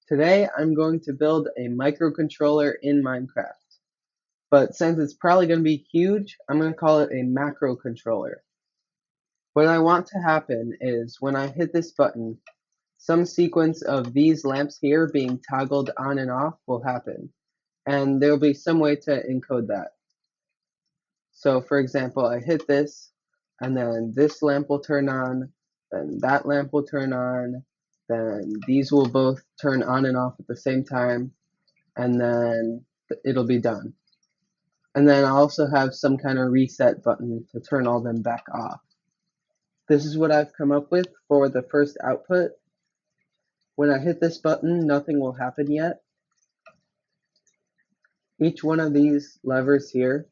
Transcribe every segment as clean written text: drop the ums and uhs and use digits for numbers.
Today I'm going to build a microcontroller in Minecraft, but since it's probably going to be huge, I'm going to call it a macrocontroller. What I want to happen is when I hit this button, some sequence of these lamps here being toggled on and off will happen, and there will be some way to encode that. So for example, I hit this, and then this lamp will turn on, then that lamp will turn on, then these will both turn on and off at the same time, and then it'll be done. And then I'll also have some kind of reset button to turn all them back off. This is what I've come up with for the first output. When I hit this button, nothing will happen yet. Each one of these levers here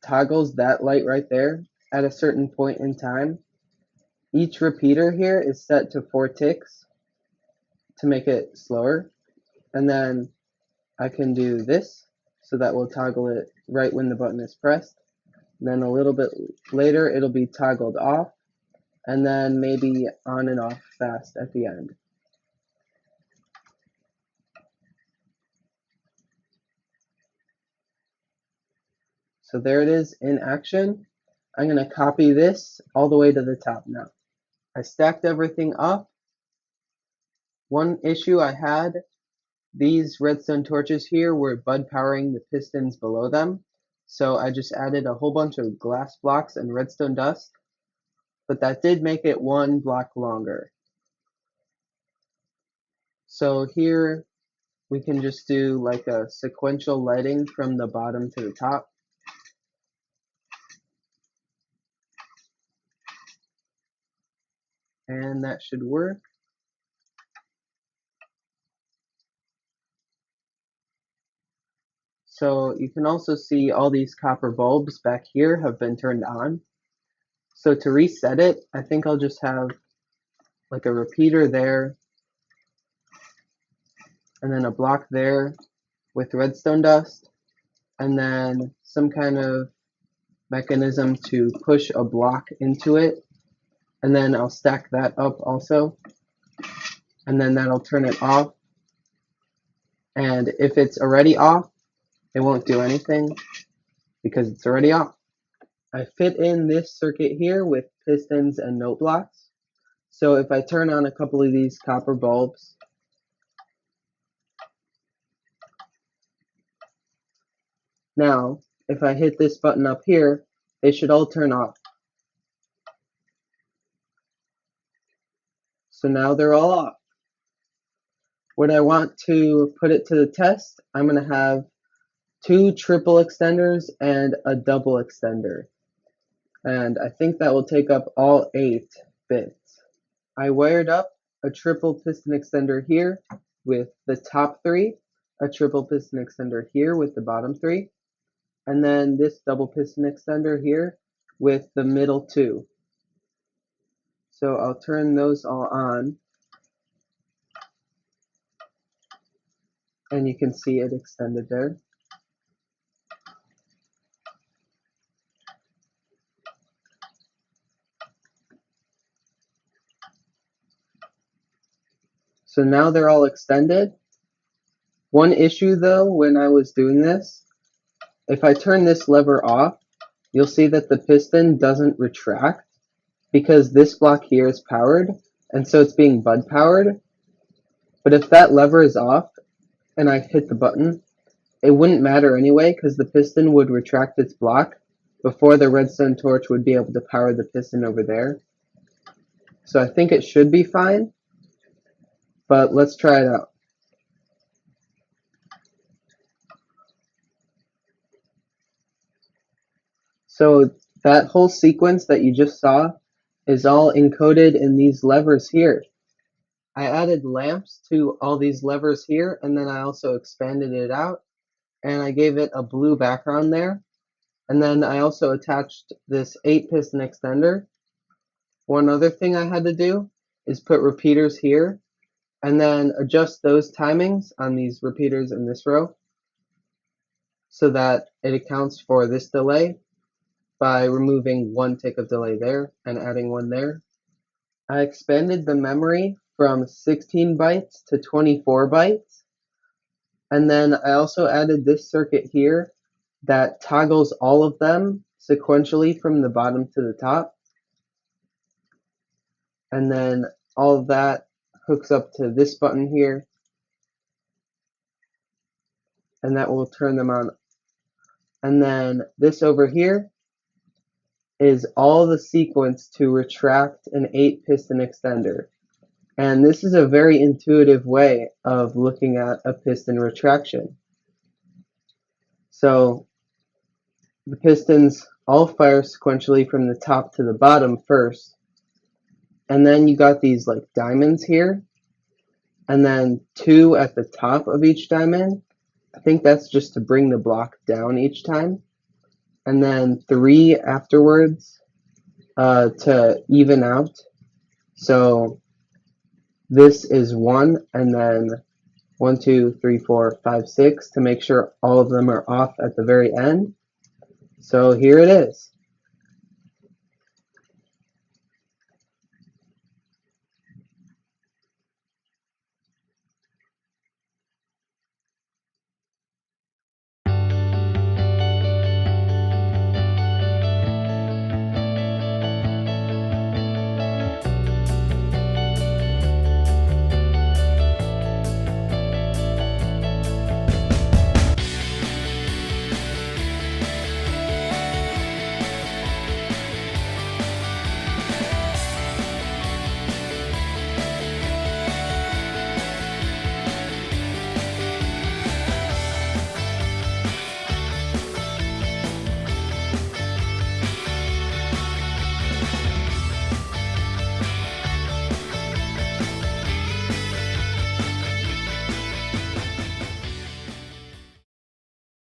toggles that light right there at a certain point in time. Each repeater here is set to 4 ticks to make it slower. And then I can do this, so that will toggle it right when the button is pressed. And then a little bit later it'll be toggled off, and then maybe on and off fast at the end. So there it is in action. I'm going to copy this all the way to the top now. I stacked everything up. One issue I had, these redstone torches here were bud powering the pistons below them. So I just added a whole bunch of glass blocks and redstone dust, but that did make it 1 block longer. So here we can just do like a sequential lighting from the bottom to the top. And that should work. So you can also see all these copper bulbs back here have been turned on. So to reset it, I think I'll just have like a repeater there, and then a block there with redstone dust, and then some kind of mechanism to push a block into it, and then I'll stack that up also, and then that'll turn it off. And if it's already off, it won't do anything because it's already off. I fit in this circuit here with pistons and note blocks. So if I turn on a couple of these copper bulbs, now if I hit this button up here, they should all turn off. So now they're all off. When I want to put it to the test, I'm going to have 2 triple extenders and a double extender. And I think that will take up all 8 bits. I wired up a triple piston extender here with the top 3, a triple piston extender here with the bottom 3, and then this double piston extender here with the middle 2. So I'll turn those all on, and you can see it extended there. So now they're all extended. One issue though, when I was doing this, if I turn this lever off, you'll see that the piston doesn't retract because this block here is powered, and so it's being bud powered. But if that lever is off and I hit the button, it wouldn't matter anyway because the piston would retract its block before the redstone torch would be able to power the piston over there. So I think it should be fine, but let's try it out. So that whole sequence that you just saw is all encoded in these levers here. I added lamps to all these levers here, and then I also expanded it out, and I gave it a blue background there. And then I also attached this 8 piston extender. One other thing I had to do is put repeaters here, and then adjust those timings on these repeaters in this row so that it accounts for this delay by removing 1 tick of delay there and adding 1 there. I expanded the memory from 16 bytes to 24 bytes. And then I also added this circuit here that toggles all of them sequentially from the bottom to the top. And then all of that hooks up to this button here, and that will turn them on. And then this over here is all the sequence to retract an 8-piston extender. And this is a very intuitive way of looking at a piston retraction. So the pistons all fire sequentially from the top to the bottom first, and then you got these like diamonds here, and then 2 at the top of each diamond. I think that's just to bring the block down each time, and then 3 afterwards to even out. So this is 1, and then 1, 2, 3, 4, 5, 6 to make sure all of them are off at the very end. So here it is.